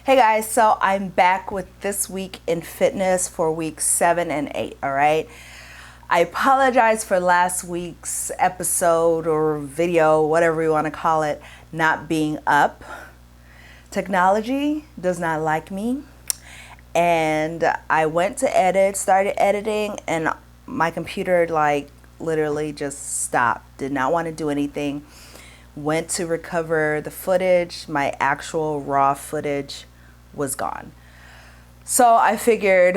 Hey guys, so I'm back with This Week in Fitness for weeks 7 and 8, all right? I apologize for last week's episode or video, whatever you want to call it, not being up. Technology does not like me. And I went to edit, started editing, and my computer literally just stopped. Did not want to do anything. Went to recover the footage. My actual raw footage was gone. So I figured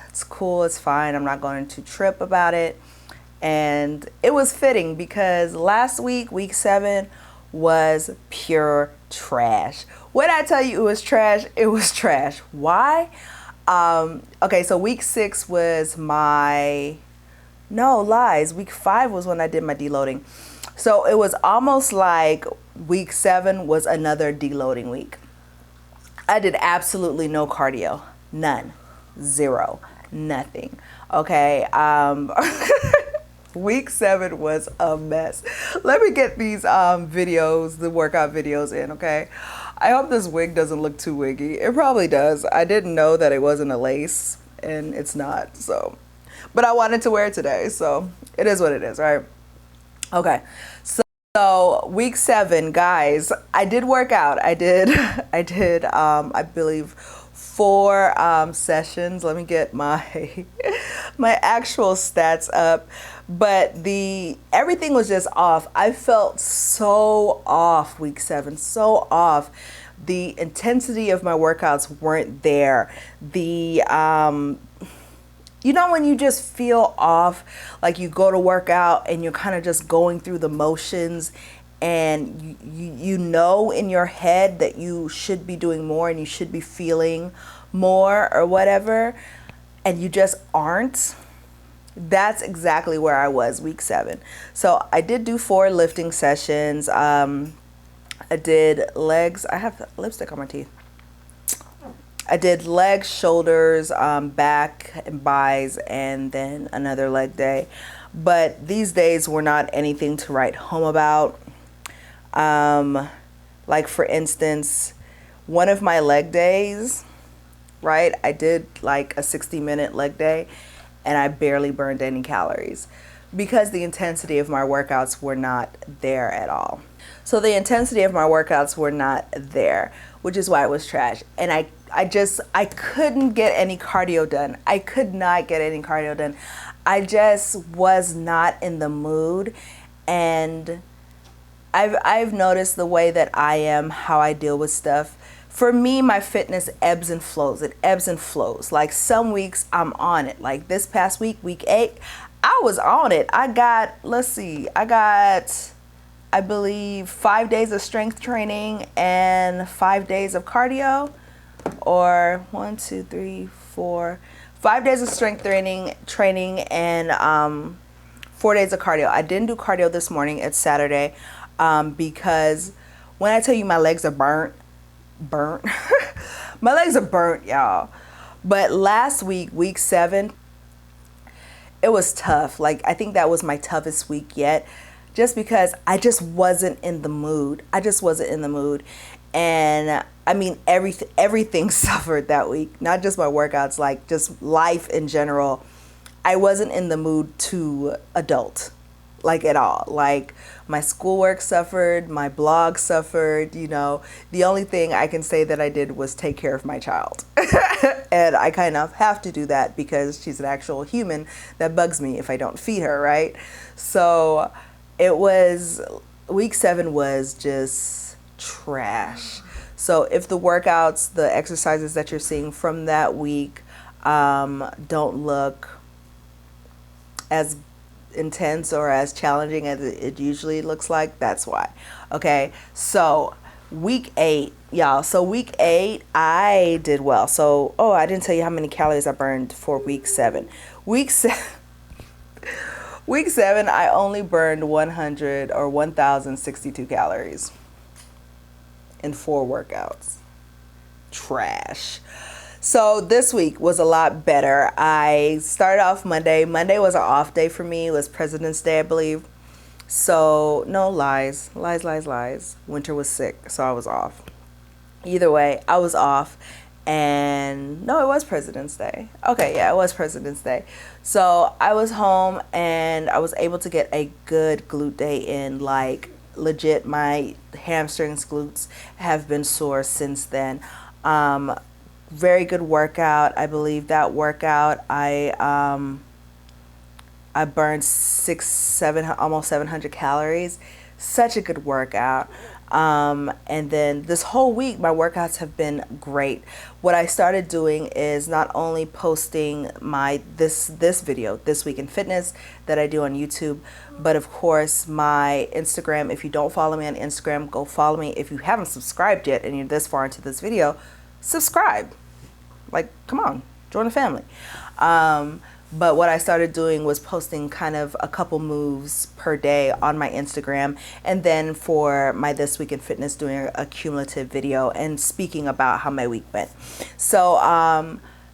it's cool, it's fine. I'm not going to trip about it. And it was fitting because last week, week 7, was pure trash. When I tell you it was trash, it was trash. Why? Okay, so week 6 was week 5 was when I did my deloading. So it was almost like week 7 was another deloading week. I did absolutely no cardio. None. Zero. Nothing. Okay. Week 7 was a mess. Let me get these videos, the workout videos in, okay? I hope this wig doesn't look too wiggy. It probably does. I didn't know that it wasn't a lace, and it's not, so. But I wanted to wear it today, so it is what it is, right? Okay. So week 7, guys, I did work out. I did, I believe 4 sessions. Let me get my actual stats up. But everything was just off. I felt so off week 7, so off. The intensity of my workouts weren't there. You know when you just feel off, like you go to work out and you're kind of just going through the motions, and you know in your head that you should be doing more and you should be feeling more or whatever, and you just aren't? That's exactly where I was week 7. So I did do 4 lifting sessions. I did legs. I have lipstick on my teeth. I did legs, shoulders, back, and buys, and then another leg day. But these days were not anything to write home about. Like for instance, one of my leg days, right? I did like a 60-minute leg day, and I barely burned any calories because the intensity of my workouts were not there at all. So the intensity of my workouts were not there, which is why it was trash. And I couldn't get any cardio done. I could not get any cardio done. I just was not in the mood. And I've noticed the way that I am, how I deal with stuff. For me, my fitness ebbs and flows. It ebbs and flows. Like some weeks I'm on it. Like this past week, week 8, I was on it. I got, I believe 5 days of strength training and 5 days of cardio, or 5 days of strength training and 4 days of cardio. I didn't do cardio this morning. It's Saturday, because when I tell you my legs are burnt, my legs are burnt, y'all. But last week, week 7, it was tough. Like I think that was my toughest week yet. Just because I just wasn't in the mood. And I mean, everything suffered that week. Not just my workouts, like just life in general. I wasn't in the mood to adult, like at all. Like my schoolwork suffered, my blog suffered, you know. The only thing I can say that I did was take care of my child. And I kind of have to do that because she's an actual human that bugs me if I don't feed her, right? So week 7 was just trash. So if the workouts, the exercises that you're seeing from that week don't look as intense or as challenging as it usually looks like, that's why. Okay, so week 8, y'all. So week 8, I did well. So, I didn't tell you how many calories I burned for week 7. Week 7, I only burned 1,062 calories in 4 workouts. Trash. So this week was a lot better. I started off Monday. Monday was an off day for me. It was President's Day, I believe. So, no lies. Lies. Winter was sick, so I was off. Either way, I was off. And no, it was President's Day. Okay, yeah, it was President's Day. So I was home and I was able to get a good glute day in. Like, legit, my hamstrings, glutes have been sore since then. Very good workout. I believe that workout, I burned 6, 7, almost 700 calories. Such a good workout. And then this whole week, my workouts have been great. What I started doing is not only posting my this video, This Week in Fitness, that I do on YouTube, but of course my Instagram. If you don't follow me on Instagram, go follow me. If you haven't subscribed yet and you're this far into this video, subscribe. Like, come on, join the family. But what I started doing was posting kind of a couple moves per day on my Instagram. And then for my This Week in Fitness, doing a cumulative video and speaking about how my week went. So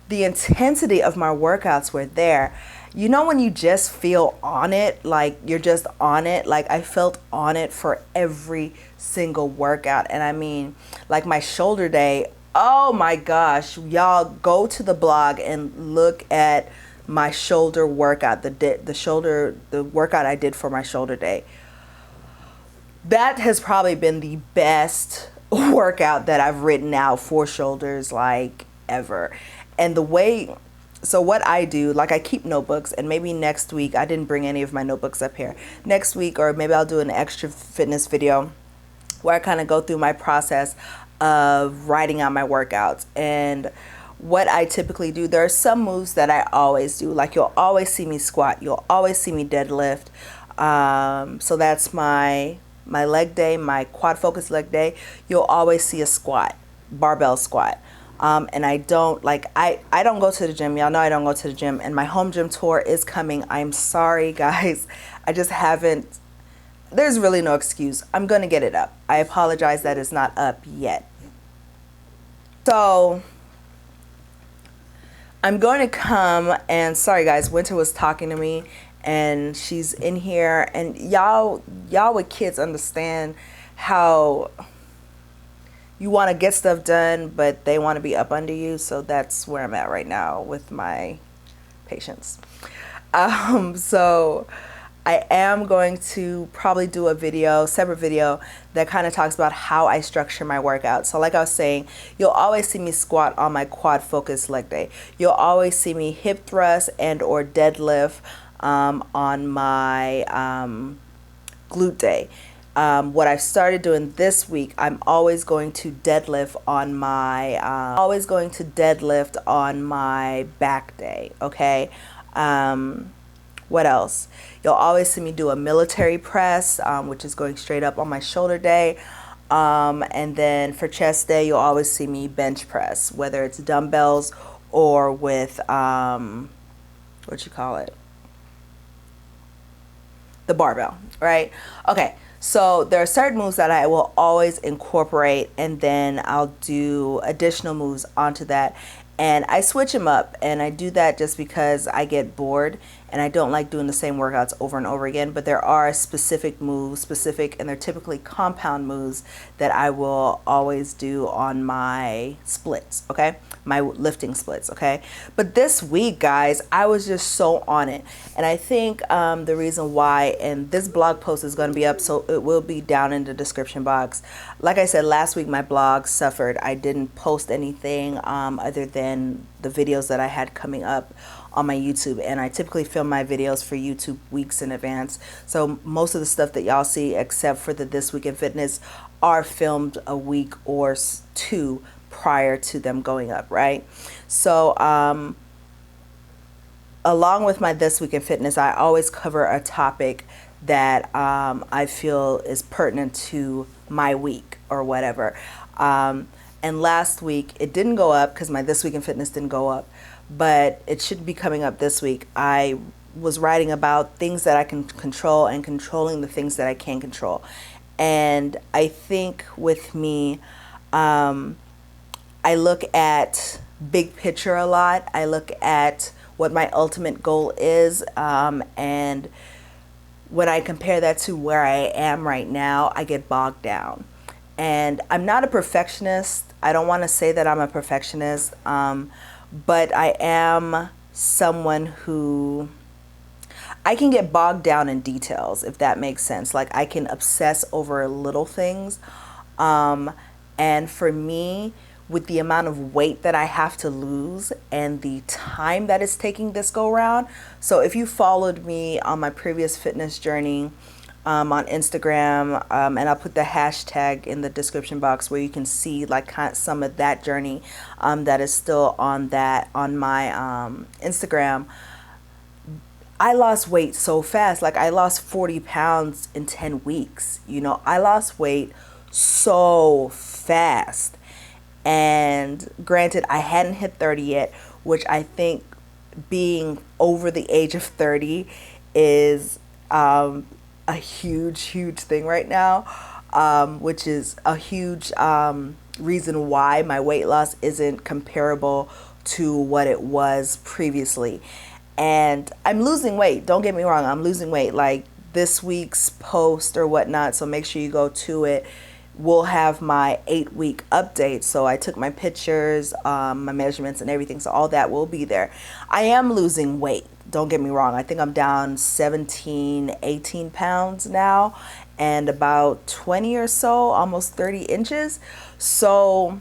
the intensity of my workouts were there. You know when you just feel on it, like you're just on it? Like I felt on it for every single workout. And I mean, like my shoulder day, oh my gosh, y'all go to the blog and look at my shoulder workout, the workout I did for my shoulder day. That has probably been the best workout that I've written out for shoulders like ever. And so what I do, like I keep notebooks, and maybe next week, I didn't bring any of my notebooks up here. Next week, or maybe I'll do an extra fitness video where I kind of go through my process of writing out my workouts. And what I typically do, there are some moves that I always do. Like you'll always see me squat. You'll always see me deadlift. So that's my leg day, my quad focus leg day. You'll always see a squat, barbell squat. And I don't go to the gym. Y'all know I don't go to the gym. And my home gym tour is coming. I'm sorry, guys. I just haven't. There's really no excuse. I'm going to get it up. I apologize that it's not up yet. So I'm going to come and, sorry guys, Winter was talking to me and she's in here, and y'all with kids understand how you want to get stuff done, but they want to be up under you. So that's where I'm at right now with my patients. So I am going to probably do a separate video that kind of talks about how I structure my workout. So like I was saying, you'll always see me squat on my quad focus leg day. You'll always see me hip thrust and or deadlift on my glute day. What I've started doing this week, I'm always going to deadlift on my back day. Okay. What else? You'll always see me do a military press, which is going straight up on my shoulder day. And then for chest day, you'll always see me bench press, whether it's dumbbells or with, the barbell, right? Okay. So there are certain moves that I will always incorporate, and then I'll do additional moves onto that. And I switch them up, and I do that just because I get bored and I don't like doing the same workouts over and over again. But there are specific moves, and they're typically compound moves that I will always do on my splits, okay? My lifting splits, okay? But this week, guys, I was just so on it. And I think the reason why, and this blog post is going to be up, so it will be down in the description box. Like I said, last week my blog suffered. I didn't post anything other than the videos that I had coming up on my YouTube, and I typically film my videos for YouTube weeks in advance. So most of the stuff that y'all see, except for the This Week in Fitness, are filmed a week or two prior to them going up, right? So along with my This Week in Fitness, I always cover a topic that I feel is pertinent to my week or whatever. And last week it didn't go up because my This Week in Fitness didn't go up, but it should be coming up this week. I was writing about things that I can control and controlling the things that I can't control. And I think with me, I look at big picture a lot. I look at what my ultimate goal is, and when I compare that to where I am right now, I get bogged down. And I'm not a perfectionist. I don't want to say that I'm a perfectionist, but I am someone who I can get bogged down in details, if that makes sense. Like I can obsess over little things. And for me, with the amount of weight that I have to lose and the time that it's taking this go round. So if you followed me on my previous fitness journey, on Instagram, and I'll put the hashtag in the description box where you can see like some of that journey that is still on my Instagram. I lost weight so fast. Like I lost 40 pounds in 10 weeks. I lost weight so fast. And granted, I hadn't hit 30 yet, which I think being over the age of 30 is a huge, huge thing right now, which is a huge reason why my weight loss isn't comparable to what it was previously. And I'm losing weight. Don't get me wrong. I'm losing weight. Like this week's post or whatnot. So make sure you go to it. We'll have my 8-week update. So I took my pictures, my measurements and everything. So all that will be there. I am losing weight. Don't get me wrong. I think I'm down 17, 18 pounds now and about 20 or so, almost 30 inches. So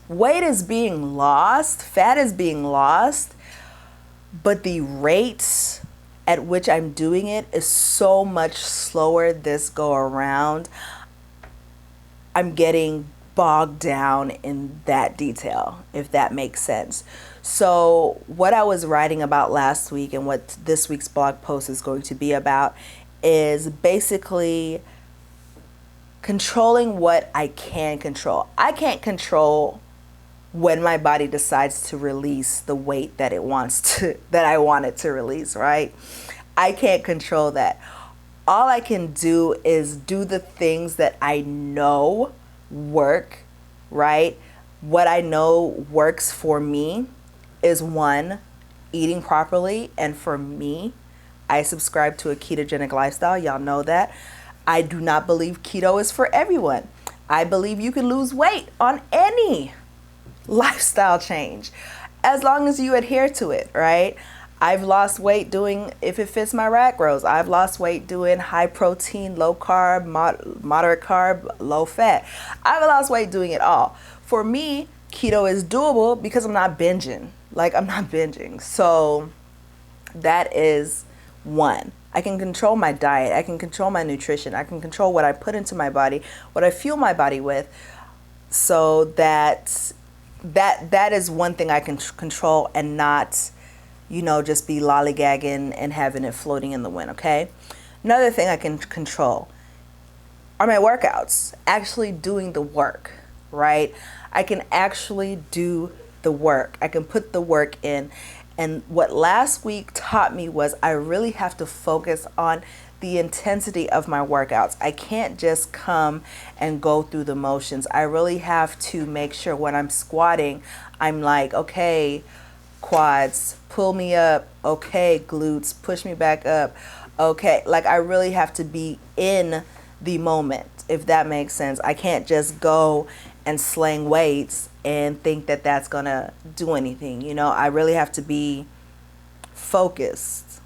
weight is being lost. Fat is being lost. But the rate at which I'm doing it is so much slower this go around. I'm getting bogged down in that detail, if that makes sense. So what I was writing about last week and what this week's blog post is going to be about is basically controlling what I can control. I can't control when my body decides to release the weight that I want it to release, right? I can't control that. All I can do is do the things that I know work, right? What I know works for me is one, eating properly. And for me, I subscribe to a ketogenic lifestyle. Y'all know that. I do not believe keto is for everyone. I believe you can lose weight on any lifestyle change as long as you adhere to it, right? I've lost weight doing, if it fits my macros, I've lost weight doing high protein, low carb, moderate carb, low fat. I've lost weight doing it all. For me, keto is doable because I'm not binging. So that is one. I can control my diet. I can control my nutrition. I can control what I put into my body, what I fuel my body with. So that is one thing I can control and not, just be lollygagging and having it floating in the wind, okay? Another thing I can control are my workouts, actually doing the work, right? I can actually do the work. I can put the work in. And what last week taught me was I really have to focus on the intensity of my workouts. I can't just come and go through the motions. I really have to make sure when I'm squatting, I'm like, okay, quads, pull me up. Okay, glutes, push me back up. Okay, like I really have to be in the moment, if that makes sense. I can't just go and sling weights and think that that's gonna do anything. I really have to be focused.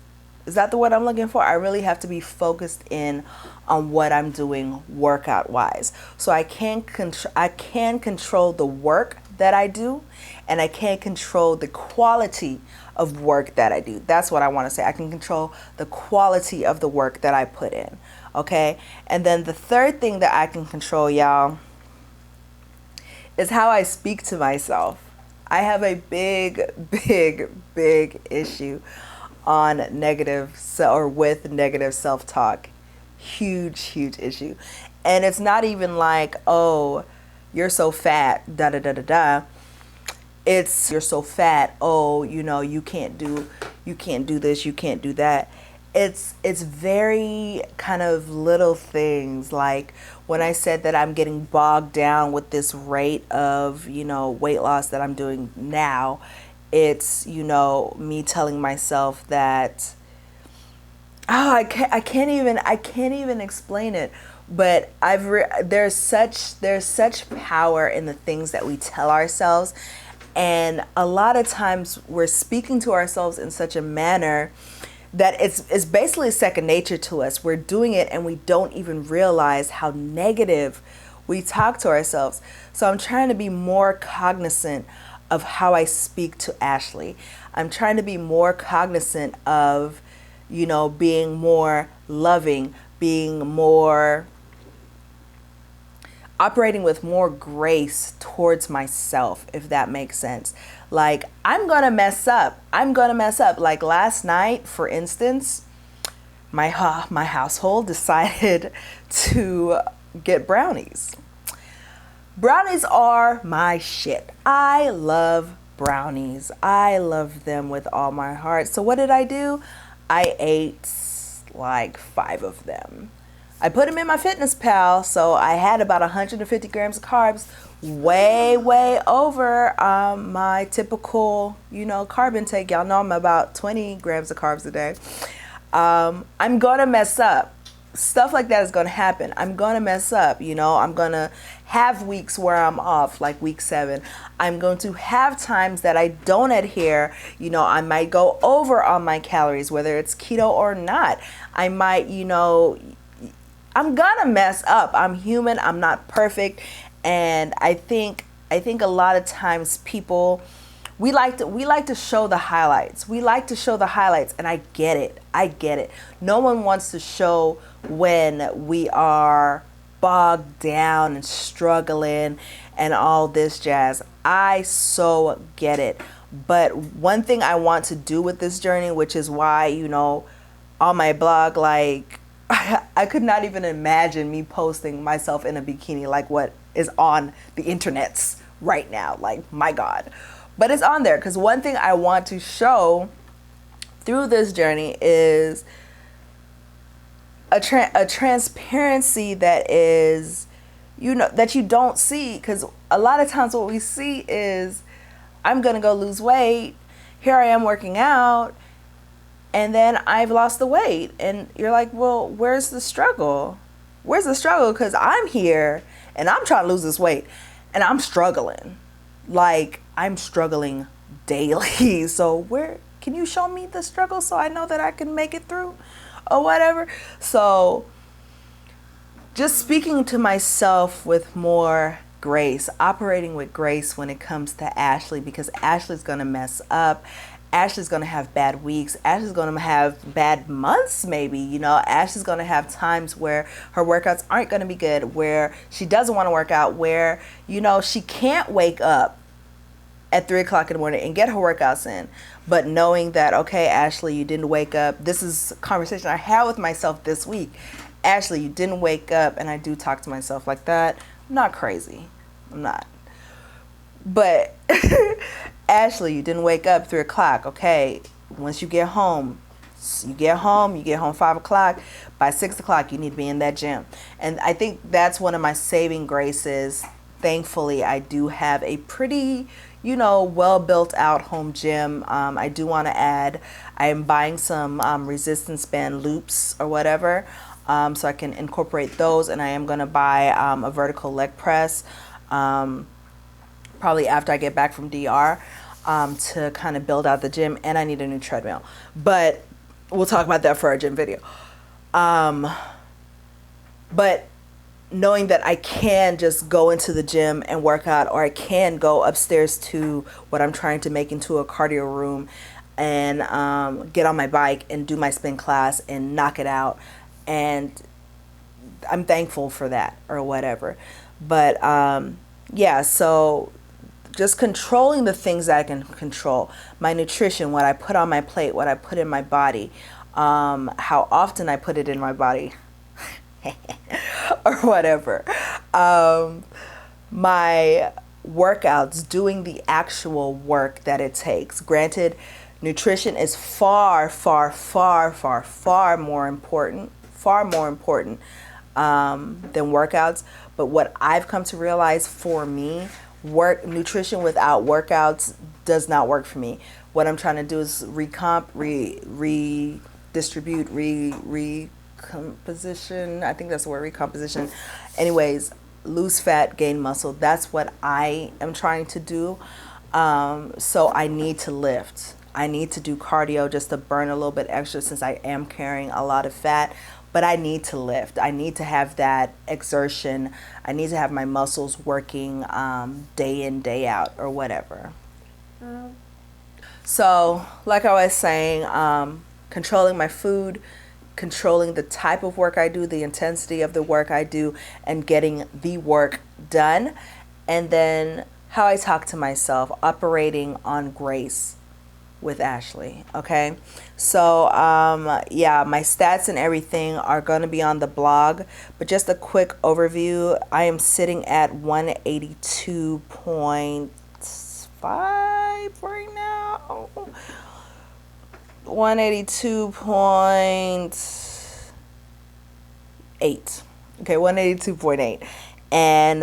Is that the word I'm looking for? I really have to be focused in on what I'm doing workout wise. So I can control the work that I do, and I can't control the quality of work that I do. That's what I want to say. I can control the quality of the work that I put in. Okay? And then the third thing that I can control, y'all, is how I speak to myself. I have a big issue on with negative self-talk. Huge issue. And it's not even like, oh, you're so fat, da da da da da. It's you're so fat, oh, you can't do this, you can't do that. It's very kind of little things, like when I said that I'm getting bogged down with this rate of, weight loss that I'm doing now. It's, me telling myself that, I can't even explain it. But there's such power in the things that we tell ourselves, and a lot of times we're speaking to ourselves in such a manner that it's basically second nature to us. We're doing it and we don't even realize how negative we talk to ourselves. So I'm trying to be more cognizant of how I speak to Ashley. I'm trying to be more cognizant of, being more loving, being more, operating with more grace towards myself, if that makes sense. Like, I'm going to mess up. Like last night, for instance, my household decided to get brownies. Brownies are my shit. I love brownies. I love them with all my heart. So what did I do? I ate like 5 of them. I put them in my Fitness Pal, so I had about 150 grams of carbs, way over my typical, carb intake. Y'all know I'm about 20 grams of carbs a day. I'm gonna mess up. Stuff like that is gonna happen. I'm gonna mess up. I'm gonna have weeks where I'm off, like week 7. I'm going to have times that I don't adhere. I might go over on my calories, whether it's keto or not. I might, I'm gonna mess up. I'm human. I'm not perfect. And I think a lot of times people, we like to show the highlights. And I get it. No one wants to show when we are bogged down and struggling and all this jazz. I so get it. But one thing I want to do with this journey, which is why, on my blog, like, I could not even imagine me posting myself in a bikini like what is on the internets right now. Like, my God. But it's on there because one thing I want to show through this journey is a transparency that is, that you don't see. Because a lot of times what we see is, I'm going to go lose weight. Here I am working out. And then I've lost the weight. And you're like, well, where's the struggle? Because I'm here and I'm trying to lose this weight and I'm struggling. Like, I'm struggling daily. So can you show me the struggle so I know that I can make it through or whatever? So just speaking to myself with more grace, operating with grace when it comes to Ashley, because Ashley's going to mess up. Ashley's going to have bad weeks. Ashley's going to have bad months, maybe. Ashley's going to have times where her workouts aren't going to be good, where she doesn't want to work out, where, she can't wake up at 3 o'clock in the morning and get her workouts in. But knowing that, okay, Ashley, you didn't wake up. This is a conversation I had with myself this week. Ashley, you didn't wake up. And I do talk to myself like that. I'm not crazy. I'm not. But Ashley, you didn't wake up 3 o'clock. Okay, once you get home 5 o'clock. By 6 o'clock, you need to be in that gym. And I think that's one of my saving graces. Thankfully, I do have a pretty, well built out home gym. I do want to add, I am buying some resistance band loops or whatever, so I can incorporate those. And I am going to buy a vertical leg press. Probably after I get back from DR, to kind of build out the gym, and I need a new treadmill. But we'll talk about that for our gym video. But knowing that I can just go into the gym and work out, or I can go upstairs to what I'm trying to make into a cardio room and get on my bike and do my spin class and knock it out. And I'm thankful for that or whatever. But yeah, so just controlling the things that I can control. My nutrition, what I put on my plate, what I put in my body, how often I put it in my body, or whatever. My workouts, doing the actual work that it takes. Granted, nutrition is far more important than workouts. But what I've come to realize for me, nutrition without workouts does not work for me. What I'm trying to do is redistribute, recomposition. I think that's the word, recomposition. Anyways, lose fat, gain muscle. That's what I am trying to do. So I need to lift. I need to do cardio just to burn a little bit extra since I am carrying a lot of fat. But I need to lift. I need to have that exertion. I need to have my muscles working day in, day out, or whatever. So, like I was saying, controlling my food, controlling the type of work I do, the intensity of the work I do, and getting the work done. And then how I talk to myself, operating on grace with Ashley. Okay. So, yeah, my stats and everything are going to be on the blog, but just a quick overview. I am sitting at 182.5 right now. 182.8. Okay, 182.8. And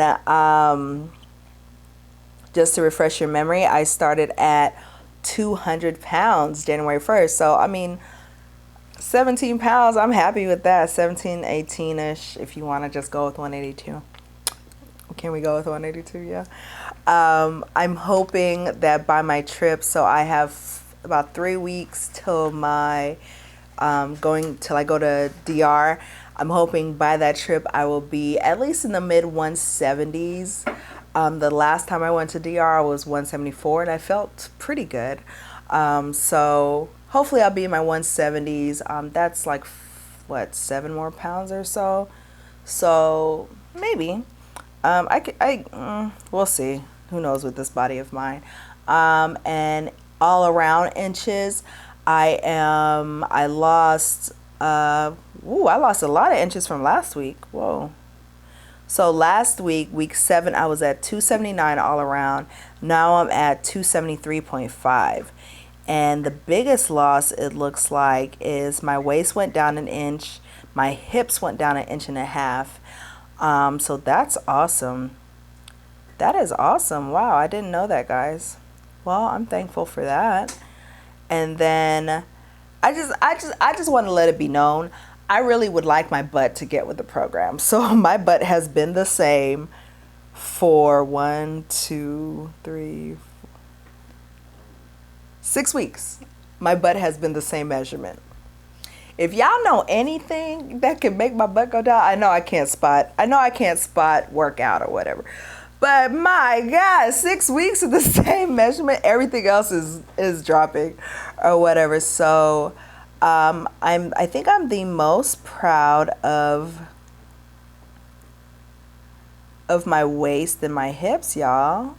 just to refresh your memory, I started at 200 pounds January 1st. So, I mean, 17 pounds, I'm happy with that. 17, 18-ish, if you want to just go with 182. Can we go with 182? Yeah. I'm hoping that by my trip, so I have about 3 weeks till my till I go to DR. I'm hoping by that trip I will be at least in the mid 170s. The last time I went to DR I was 174 and I felt pretty good. So hopefully I'll be in my 170s. That's like what, 7 more pounds or so. So maybe we'll see. Who knows with this body of mine. And all around inches, I lost I lost a lot of inches from last week. Whoa. So last week, week 7, I was at 279 all around. Now I'm at 273.5. And the biggest loss, it looks like, is my waist went down an inch. My hips went down 1.5 inches. So that's awesome. That is awesome. Wow, I didn't know that, guys. Well, I'm thankful for that. And then I just want to let it be known, I really would like my butt to get with the program. So my butt has been the same for 6 weeks. My butt has been the same measurement. If y'all know anything that can make my butt go down, I know I can't spot workout or whatever. But my God, 6 weeks of the same measurement, everything else is dropping or whatever. So I think I'm the most proud of my waist and my hips, y'all.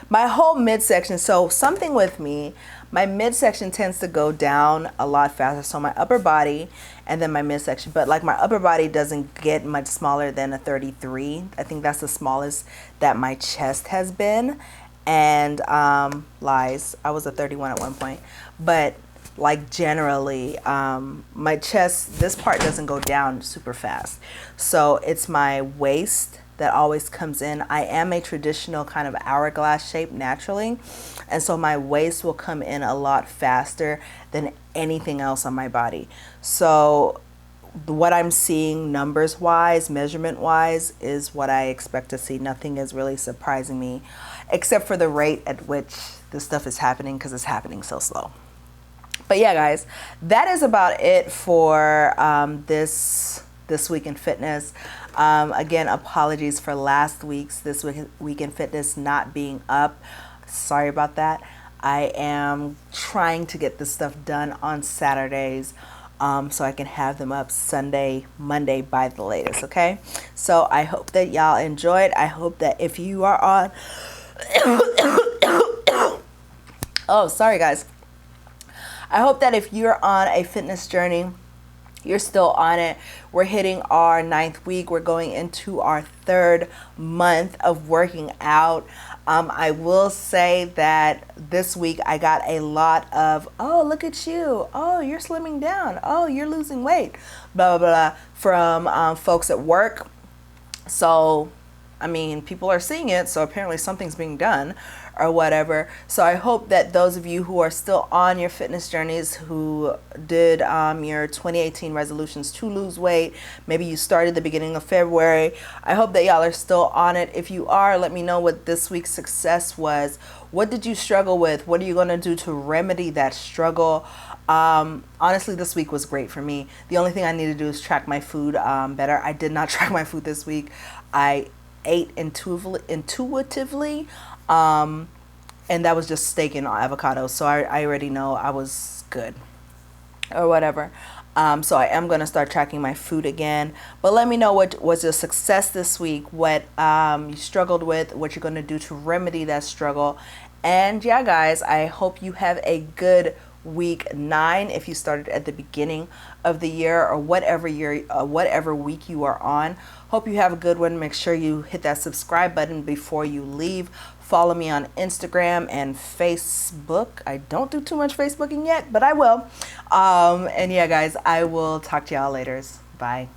My whole midsection. So something with me, my midsection tends to go down a lot faster. So my upper body and then my midsection. But like my upper body doesn't get much smaller than a 33. I think that's the smallest that my chest has been. And lies, I was a 31 at one point. But like generally, my chest, this part doesn't go down super fast. So it's my waist that always comes in. I am a traditional kind of hourglass shape naturally. And so my waist will come in a lot faster than anything else on my body. So what I'm seeing numbers wise, measurement wise, is what I expect to see. Nothing is really surprising me except for the rate at which this stuff is happening, because it's happening so slow. But yeah, guys, that is about it for this week in fitness. Again, apologies for last week's This Week in Fitness not being up. Sorry about that. I am trying to get this stuff done on Saturdays so I can have them up Sunday, Monday by the latest, okay? So I hope that y'all enjoyed. I hope that if you are on... Oh, sorry, guys. I hope that if you're on a fitness journey, you're still on it. We're hitting our 9th week. We're going into our 3rd month of working out. I will say that this week I got a lot of, oh, look at you. Oh, you're slimming down. Oh, you're losing weight. Blah, blah, blah, from folks at work. So, I mean, people are seeing it. So apparently something's being done or whatever. So I hope that those of you who are still on your fitness journeys, who did your 2018 resolutions to lose weight, maybe you started the beginning of February, I hope that y'all are still on it. If you are, let me know what this week's success was. What did you struggle with? What are you going to do to remedy that struggle? Honestly, this week was great for me. The only thing I need to do is track my food better. I did not track my food this week. I ate intuitively, and that was just steak and avocado. So I already know I was good or whatever. So I am going to start tracking my food again. But let me know what was your success this week, what you struggled with, what you're going to do to remedy that struggle. And yeah, guys, I hope you have a good week 9 if you started at the beginning of the year, or whatever week you are on. Hope you have a good one. Make sure you hit that subscribe button before you leave. Follow me on Instagram and Facebook. I don't do too much Facebooking yet, but I will. And yeah, guys, I will talk to y'all later. Bye.